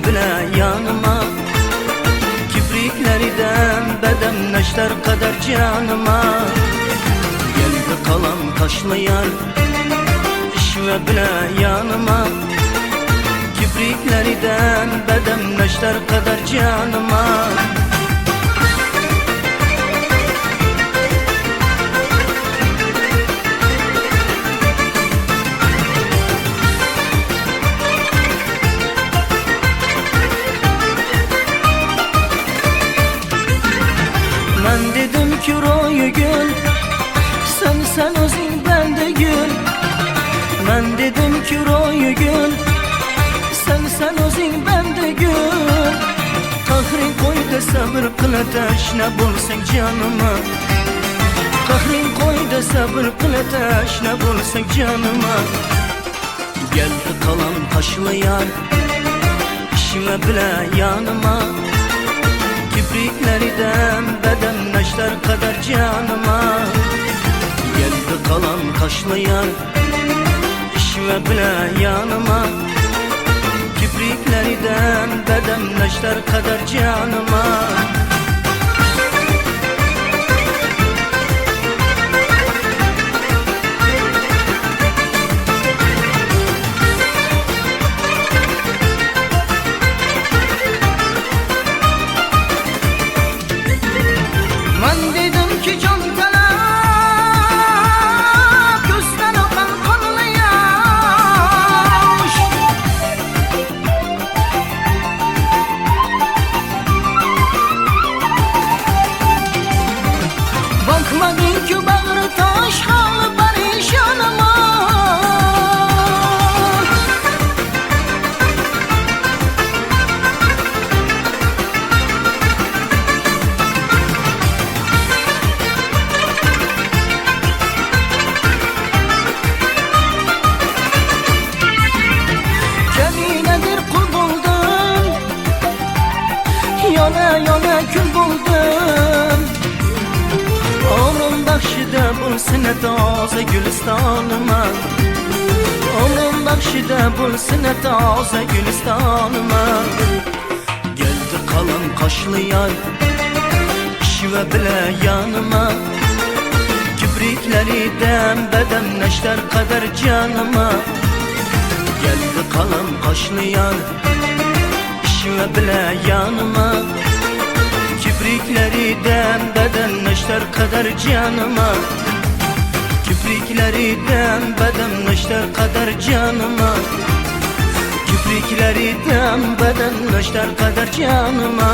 bile yanıma, kibriklerden beden neşter kadar canıma. Geldi kalan taşlı yar, işve bile yanıma, kibriklerden beden neşter kadar canıma. Ben dedim ki royu gül, sen özün bende gül. Ben dedim ki royu gül, sen özün bende gül. Kahrin koy da sabır kıl ateş, ne bulsak canıma. Kahrin koy da sabır kıl ateş, ne bulsak canıma. Geldi kalan taşlı yar, işime bile yanıma, kibriklerden beden neşter kadar canıma. Geldi kalan taşlı yar, işime bile yanıma, kibriklerden beden neşter kadar canıma. Ben dedim ki can talep, gözden akan kanlı yaş. Bakmadın ki bağrı taş, halı perişanıma. Yana kül buldum, ömrüm bakşıda bulsun taze gülistanıma. Ömrüm bakşıda bulsun taze gülistanıma. Geldi kalan kaşlı yar, şive bile yanıma, kibriklerden beden neşter kadar canıma. Geldi kalan kaşlı yar, şive bile yanıma, kibriklerden beden neşter kadar canıma. Kibriklerden beden neşter kadar canıma. Kibriklerden beden neşter kadar canıma.